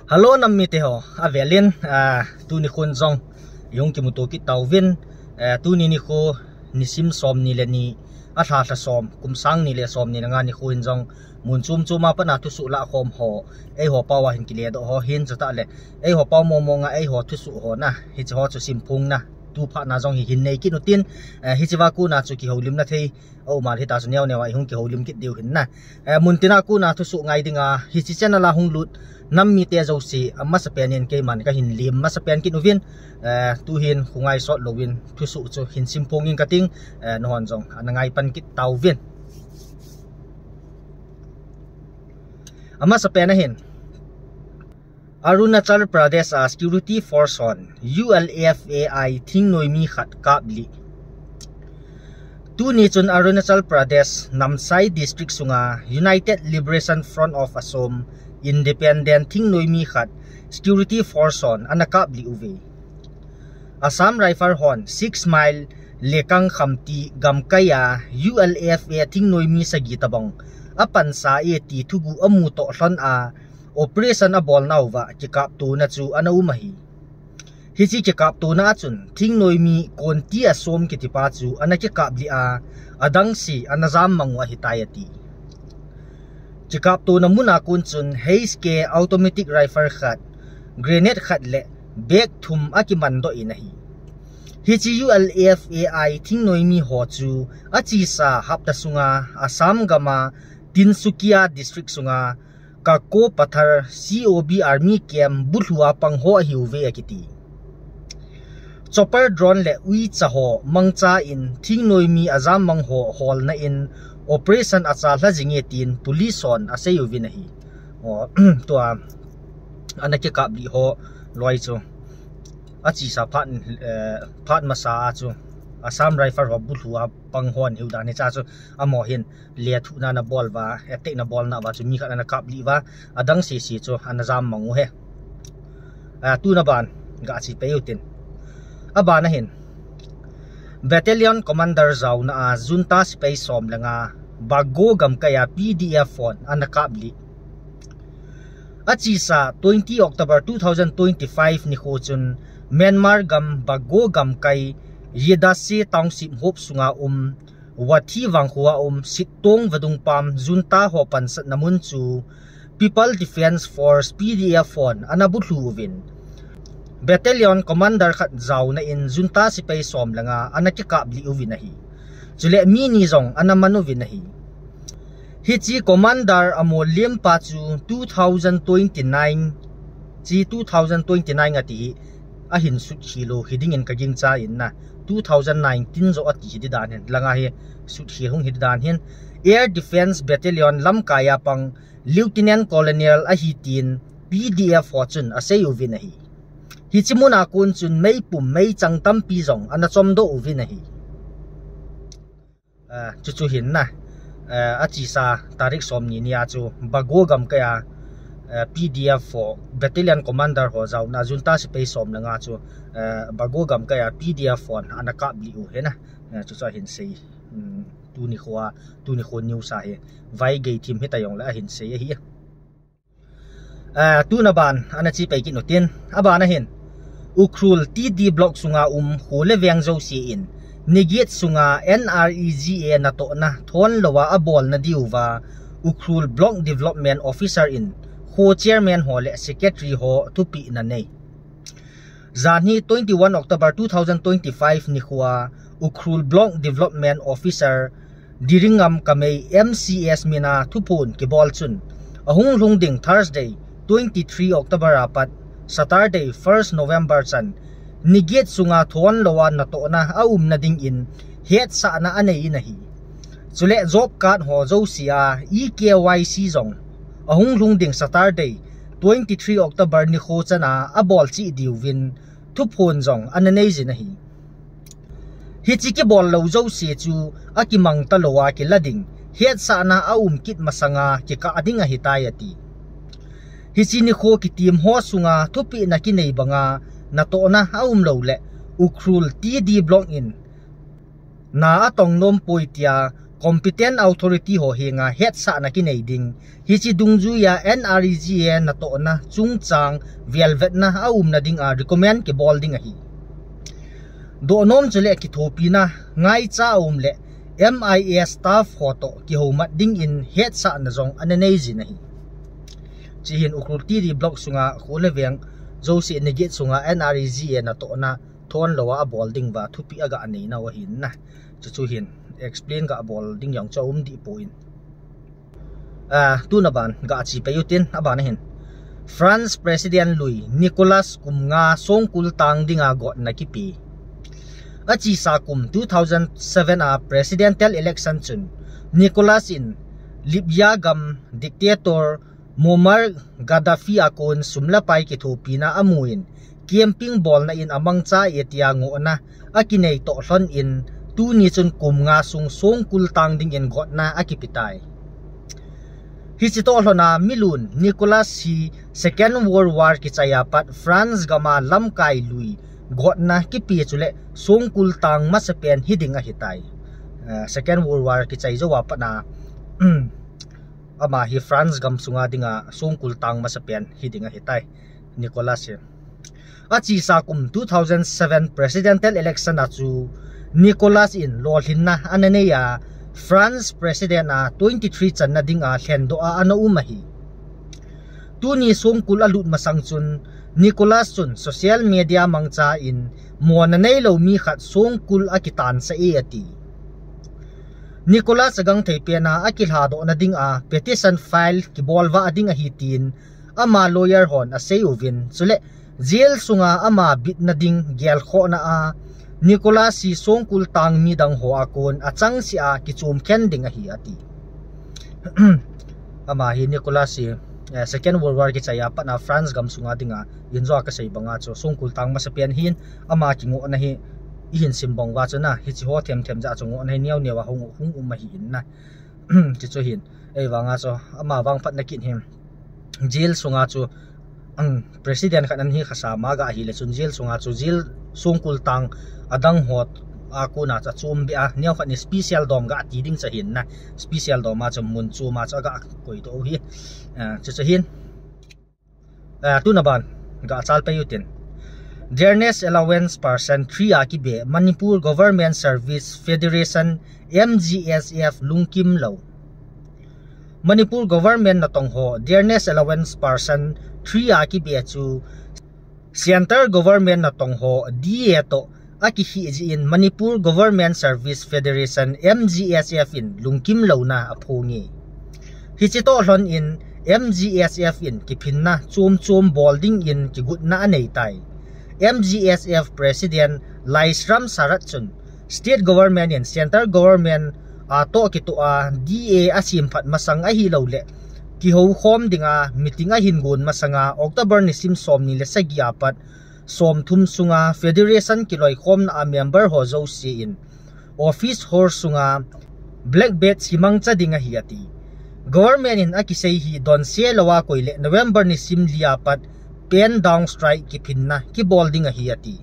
Hello nam mi te ho avelin tu ni khun zong yong ki muto ki tawvin tu ni kho nisim som ni le ni a tha tha som kum sang ni le som ni nga ni khuin zong mun chum chuma pa na tu su la khom ho ei ho pawa hin ki le do ho hin chata le ei ho paw mo mo nga ei ho tu su ho na hi cho chu sim phung na tu pha na zong hi hin nei ki no tin hi chiwa ku na chu ki holim na thei o ma hi ta chu nyaw newa hung ki holim ki diu hin na mun tina ku na tu su ngai dinga hi chi chen la hung lut nam mi te zo si amma sa penin ke man ka hin lim ma sa pen ki novin tu hin khungai sot lovin thu su chu hin simpong in kating no hon jong anangai pan ki tawvin amma sa pen hin Arunachal Pradesh Security Force on ULFAI thing noimi khat kapli tu ni chun Arunachal Pradesh Namsai district sunga United Liberation Front of Assam Independent thing noimi khat security force on anakapli uve Assam Rifle Hon 6 mile lekang khamti gamkaya ULFA thing noimi sa gitabong apan sa eti thugu amu to hlon a operation abol nauwa chikap tu na chu anaumahi hichi chikap tu na chun thing noimi konti asom kitipa chu anachikap li a adangsi anazam mangwa hitayati chikap tu na muna kun chun heiske automatic rifle khat grenade khat le bag thum akimando inahi hichi ULFAI thing noimi ho chu achi sa hapta sunga Assam gama Tinsukia district sunga Kako Pathar COB Army Camp Bulhua Pangho Hiuve akiti Chopper drone le ui chaho mangcha in thing noimi azam mangho hol na in operation acha hla jinge tin police on aseyuvi nahi o to anake kapli ho loi chu achi sa phat masa chu Assam Rifle ho Bulhua Panghon hiudane cha chu amo hin le thu na ball wa attack na ball na wa chu mi kha na kapli wa adang si chu anazam mangu he tu na ban ga chi peyutin aba na hin battalion commander zaw na junta space som langa bago gam kaya PDF phone anakapli achi sa 20 October 2025 ni khochun Myanmar gam bago gam kai Yedasi Township Hope sunga Wathi Wanghua Sitong Vadungpam Junta Hopan Sat Namun chu People Defense Force PDF phone anabuthu win Battalion Commander khat zaw na in Junta Sipay som langa anakikabli uvinahi chule mini zong anamanu vinahi hichi Commander amo lempa chu 2029 chi 2029 ati ahin su khilo hidingin kaging cha in na 2019 zo ati hidan hen langa he su thi hung hidan hen Air Defense Battalion Lamkaya pang Lieutenant Colonel ahitin PDF fortune asay uvinahi hichimuna kun chun mei pum mei changtam pi zong anachomdo uvinahi chu hin na achi sa tarik somni nia chu bagogam kaya PDF for Battalion Commander ho zaw na junta si pay som na nga chu bagogam kaya PDF phone anakapli u he na chu cha hin sei tu ni kho new sa he vai gei thim he tayong la hin sei hi tu na ban anachi pay ki no tin aba na hin Ukhrul TD block sunga hule veng zo si in negate sunga NREGA na to na thon lowa abol na diuwa Ukhrul block development officer in ho chairman ho le secretary ho tupi na nei zani 21 October 2025 ni khuwa Ukhrul block development officer diringam kamei MCS mina thupun ki bol chun ahung lungding Thursday 23 October apat Saturday 1st November chan nigit sunga thon lowa na to na na ding in het sa na anei nahi chule job card ho zo sia EKYC zong ahung lungding Saturday 23 October ni kho chana abol chi diwin thupon jong ananei jinahi hichi ki bol lo zo se chu akimang talowa ki lading het sa na kit masanga ki ka adinga hitayati hichi ni kho ki team ho sunga thupi na ki nei banga na to na lo le Ukhrul TD block in na atong nom poitia competent authority ho hinga het sa na kinai ding hi chi dungju ya NREGA na to na chungchang velvet na aum na ding a recommend ke bolding a hi do nom chule ki thopi na ngai cha le MIA staff photo ki homat ding in het sa na zong ananei ji na hi chi hin ukrti ri block sunga khuleweng josi negate sunga NREGA na to na thon lowa bolding ba thupi aga anei na wa hin na chu hin explain ga bolding yang chawum di point tu na ban ga chi payutin abana hin France President Louis Nicolas kumnga songkul tang dinga got na kipi achi sa kum 2007 presidential election chun Nicolas in Libya gam dictator Muammar Gaddafi akon sumlapay kithupi na amuin camping ball na in amang cha etia ngo na akinay to hlon in tu ni chun kum nga sung kul tang ding in got na akipitai hi chi to hlona milun Nicolas hi Second World War ki chayapat France gama lamkai lui got na kipi chule kul tang masapen hidinga hitai Second World War ki chai jowa pa na ama hi France gam sunga dinga kul tang masapen hidinga hitai Nicolas achi sa kum 2007 presidential election achu Nicolas in lolhin na ananeya France president na 23 chan na dinga hlendo a ana umahi tuni songkul alut masangchun Nicolas chun social media mangcha in mona nei lo mi khat songkul akitan sa e ati Nicolas agang theipena akilha do na ding a petition file ki bolwa ading a hitin ama lawyer hon a seyovin chule jail sunga ama bit na ding gel kho na a Nicolas si songkul tang mi dang ho akon achang si a kichum khen ding a hi ati ama hi Nicolas si Second World War ki chaya pa na France gam sunga dinga yinzo ka sei banga cho songkul tang masapian hin ama kingo na hi ihin simbong wa cho na hi chi ho them ja chungo na niaw newa hung ma hi in na chi cho hin ei wanga cho ama wang phat na kin him jail sunga chu president khanan hi khasama ga hi le chun jail sunga chu jail songkul tang adang hot akuna cha chum bia niaw khat ni special dom ga ti ding cha hin na special dom ma chum mun chu ma cha ga koi to hi cha hin tu na ban ga chal pe yutin dearness allowance person 3 akibe Manipur Government Service Federation MGSF lungkim lo Manipur government na tongho dearness allowance person 3 akibe chu center government na tongho DA to akihi in Manipur Government Service Federation MGSF in lungkim lo na aphongi hichito hlon in MGSF in kiphinna chum bolding in kigut na anei tai MGSF President Laisram Saratchun state government and center government ato kitu a DA asim phat masang a hi lo le ki ho khom dinga meeting a hingun masanga October ni sim som ni le sagiapat som thum sunga federation kiloi khom na member ho zo si in office hor sunga black bet simang cha dinga hiati government in akisei hi don se lawa koile November ni sim liapat pen down strike ki phinna ki bolding a hiati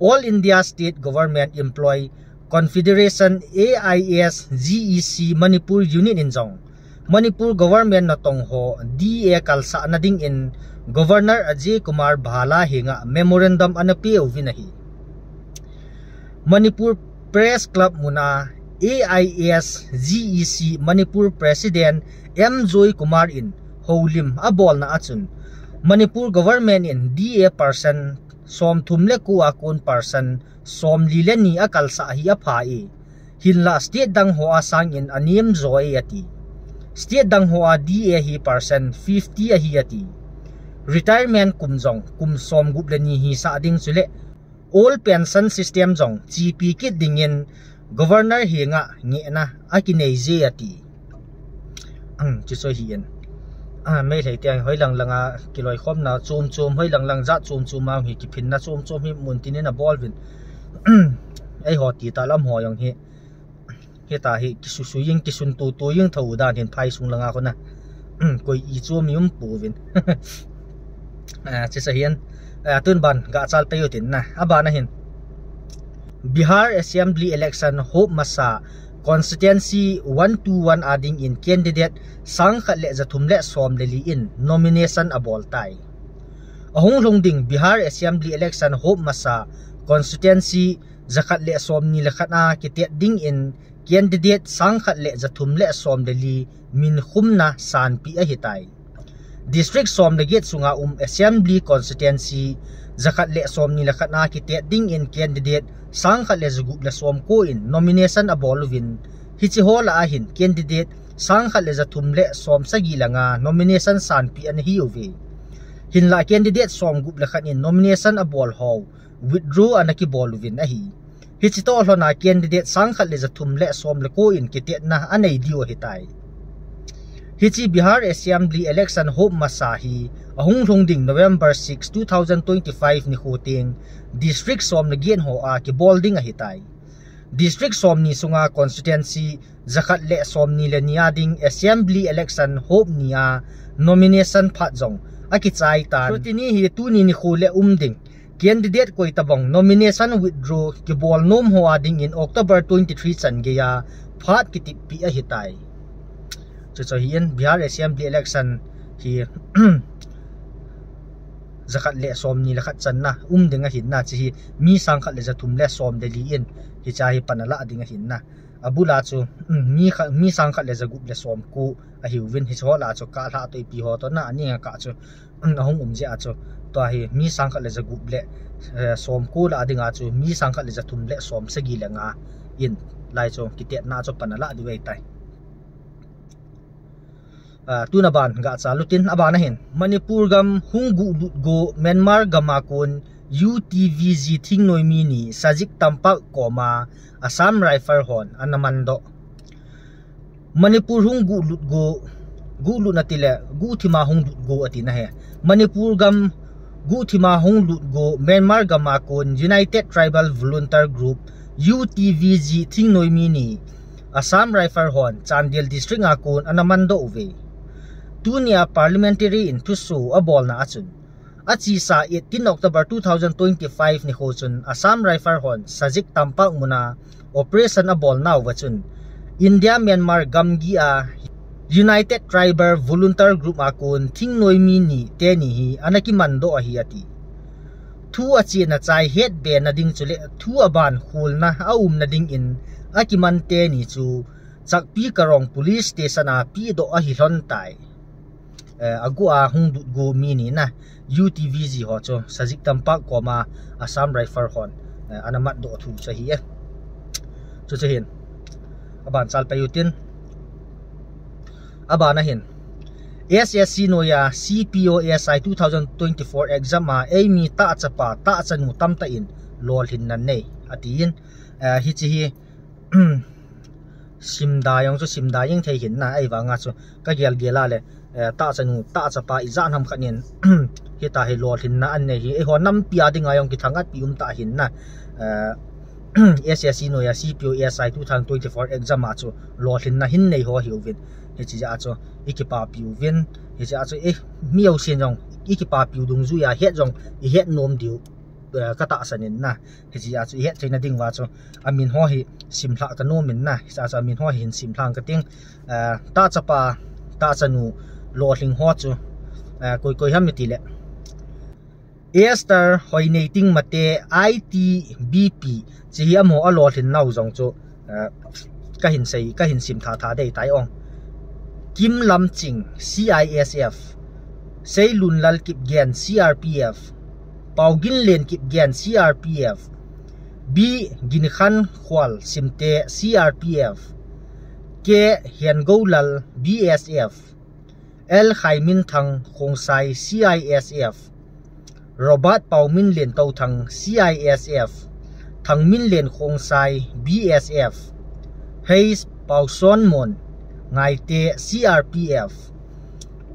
All India State Government Employee Confederation AIS GEC Manipur Unit in Jong Manipur Government na tongho DA kalsa na ding in Governor Ajay Kumar Bhala hinga memorandum anapi ovinahi Manipur Press Club muna AIS GEC Manipur President M Joy Kumar in holim abol na achun Manipur Government in DA person som thumle ku akun person som lileni akal sa hi aphai hinla state dang ho asang in anim zoi ati state dang ho a DA hi person 50 a hi ati retirement kumjong kum som guplani hi sa ding chule all pension system jong GP kit dingin governor hi nga nge na akinei je ati chi so hian mai thei tiang hoi lang langa kiloi khom na chum hoi lang za chum ma hi ki phin na chum hi muntin na ball win ai ho ti ta lam ho yang hi ta hi ki su ying ki sun tu ying thau dan hin phai sung langa ko na koi i chum yum pu win chi sa hian tun ban ga chal pe yutin na aba na hin Bihar Assembly election hope masa constituency 121 ading in candidate sang khat le zathum le som le li in nomination abol tai ahung longding Bihar Assembly election hope masa constituency zakhat le som ni le khana kitet ding in candidate sang khat le zathum le som le li min khumna san pi a hitai district som le get sunga assembly constituency zakhat le som ni le khana kitet ding in candidate sang khat le zugup le som ko in nomination abolvin hichi hola a hin candidate sang khat le zathum le som sagi langa nomination san pi an hi uve hin la candidate som gup le khan in nomination abol ho withdraw anaki bolvin a hi hichi to hlona candidate sang khat le zathum le som le ko in kitet na anei dio hitai hichi Bihar Assembly election hope masahi ahung longding November 6 2025 ni khoting district som na gen ho a ki bolding a hitai district som ni sunga constituency zakhat le som ni le niading assembly election hope nia nomination phat jong aki chai tan tini hi tu ni khule umding candidate koi tabong nomination withdraw ki bol nom ho ading in October 23 chan ge ya phat ki ti pi a hitai cho hian Bihar Assembly election hi zakhat le som ni la khat chan na dinga hin na chi mi sang khat le zathum le som de li in hi cha hi panala dinga hin na abula chu mi sang khat le zagup le som ku a hiwin hi chola chu ka tha toi pi ho to na ani ka chu ahong je a chu to hi mi sang khat le zagup le som ku la dinga chu mi sang khat le zathum le som sagi lenga in lai chu kitet na chu panala di wei tai tuna ban ga chalutin abana hin Manipur gam hungu go Myanmar gamakon UTVG thingnoi mi ni sajik tampak koma Assam Rifle hon anamando Manipur hungu go gu natile gu thima hungu go atina he Manipur gam gu thima hungu go Myanmar gamakon United Tribal Volunteer Group UTVG thingnoi mi ni Assam Rifle hon Chandel district akon anamando uve Tunia parliamentary in Tusu abol na achun achi sa 18 October 2025 ni khochun Assam Rifle hon sajik tampak muna operation abol na wachun India Myanmar gamgi a United Tribal Volunteer Group akon thingnoi mi ni te ni hi anaki mando a hi ati thu achi na chai het be na ding chule thu aban khul na aum na ding in akiman te ni chu chakpi karong police station a pi do a hi hlon tai agua hung go mini na UTVG ho cho sajik tampak koma Assam Rifle hon anamat do thu chahi chu chahin aban chal payutin abana hin SSC noya CPOSI 2024 exam a emi ta chapa ta chanu tamta in lol hin nan nei atin hi chi hi simda yang chu simda yang thei hin na ai wanga chu ka gel gela le ta chanu ta chapa izan ham khanin hi ta he lol hin na an nei hi e ho nam pia dinga yong ki thangat pium ta hin na SSC noya CPOSI 2024 exam a chu lol hin na hin nei ho hiovin he chi ja chu ikipa piuvin he ja chu e miau sen jong ikipa piu dung zu ya het jong i het nom diu ka ta sanin na he chi ja chu het chaina ding wa chu amin ho hi simhla ka nom min na sa cha min ho hin simhlang ka ting ta chapa ta chanu lo hling ho chu koi koi ham ti le Esther hoinating mate ITBP chi amo a lo hrin nau jong chu ka hin sei ka hin sim tha tha dei tai ong Kim Lam Ching CISF Seilun Lal Kip Gen CRPF Paugin Len Kip Gen CRPF B Ginkhan Khwal Simte CRPF K Hian Golal BSF L Khaimin Thang Khongsai CISF Robert Paumin Len Tau Thang CISF Thangmin Len Khongsai BSF Hayes Pauson Mon Ngai te CRPF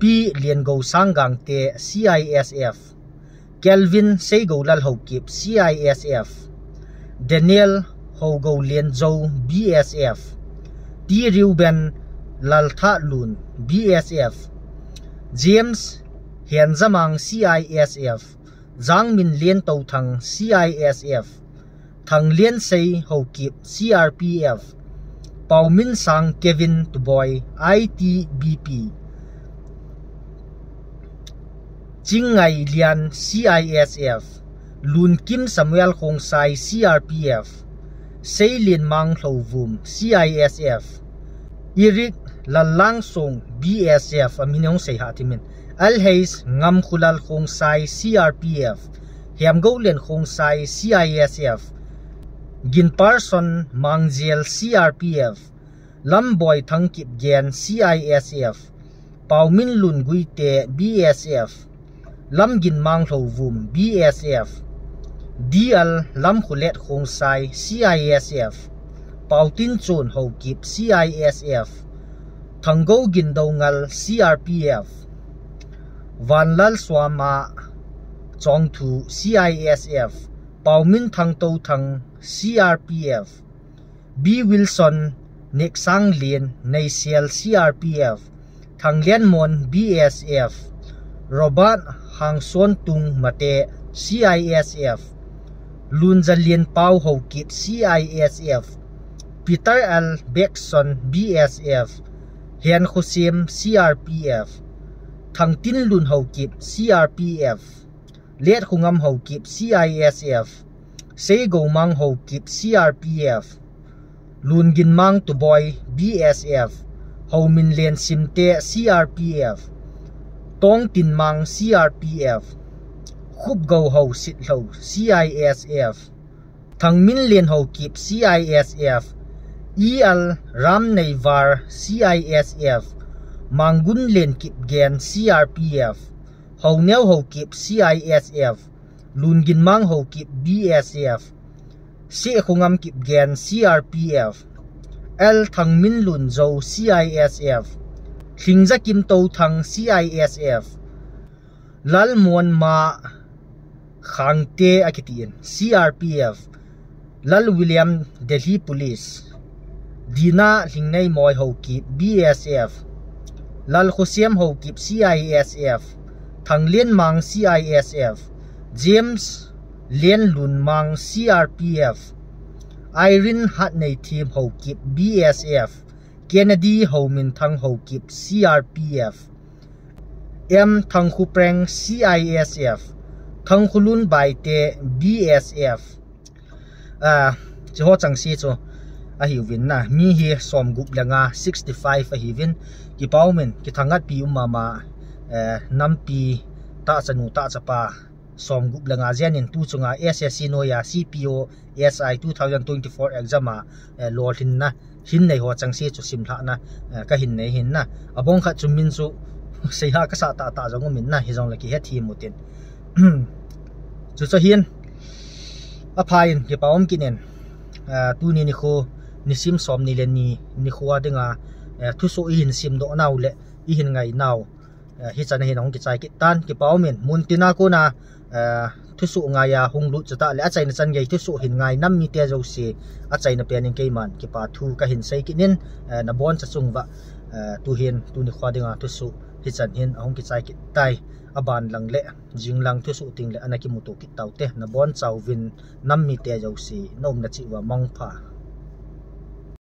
P Lien Go Sanggang te CISF Kelvin Seigo Lal Hokip CISF Daniel Hogo Lien Zhou BSF T Reuben Lal Tha Lun BSF James Hian Zamang CISF Zhang Min Lien Tau Thang CISF Thang Lien Sei Hokip CRPF Paumin Sang Kevin Tuboy ITBP Chingai Lian CISF Lun Kim Samuel Khong Sai CRPF Seilin Mang Hlovum CISF Irik Lalang Song BSF aminong say hatimin Alhays Ngam Khulal Khong Sai CRPF Hiamgaulen Khong Sai CISF Ginparson Mangziel CRPF Lamboy Thangkip Gen CISF Paumin Lun Guite BSF Lamgin Mang Hlovum BSF Dial Lam Khulet Khong Sai CISF Pautin Chon Hokip CISF Thanggo Gindongal CRPF Vanlal Swama Chongthu CISF Paumin Thangto Thang CRPF B Wilson Neksang Lin Naisiel CRPF Thanglian Mon BSF Robert Hangson Tung Mate CISF Lunzalien Pau Hokip CISF Peter L. Beckson BSF Hian Khosim CRPF Thangtin Lun Hokip CRPF Let Khungam Hokip CISF Sego Mang Hokip CRPF Lungin Mang Tuboy BSF Homin Len Simte CRPF Tong Tin Mang CRPF Khub Go Ho Sit Ho CISF Thangmin Len Hokip CISF EL Ram Neivar CISF Mangun Len Kip Gen CRPF Honeo Hokip CISF Lungin Mang Hokip BSF Se Khungam Kip Gen CRPF L Thangmin Lun Zo CISF Klingza Kim To Thang CISF Lal Muan Ma Khangte Akitin CRPF Lal William Delhi Police Dina Lingnay Moy Hokip BSF Lal Khosiam Hokip CISF Thanglien Mang CISF James Lien Lun Mang CRPF Irene Hatney Team Hokip BSF Kennedy Homin Thang Hokip CRPF M Thangkhupreng CISF Thangkhulun Baite BSF Chiho Changsi Cho Ahivin na mi hi som gup langa 65 ahivin ki paumen ki thangat pi umama nampi ta chanu ta chapa som gup langa janin tu chunga SSC noya CPO SI 2024 exam lolhin na hin nei ho changsi chu simthla na ka hin nei hin na abong kha chumin chu seiha ka sa ta ta jong min na hi jong laki he thi mutin chu cho hin aphain ki paum kinen tu ni kho nisim som ni len ni khuwa denga thu so in sim do naw le i hin ngai naw hi chan hi nong ki chai ki tan ki paumen muntina ko na thu so nga ya hunglu chata le achai na chan gei thu so hin ngai nam mi te jo si achai na penin ke man ki pa thu ka hin sei ki nin na bon cha chungwa tu hin tu ni khwa denga thu so hi chan hin ong ki chai ki tai aban lang le jinglang thu so ting le anaki mutu ki taute na bon chawin nam mi te jo si nom na chi wa mong pha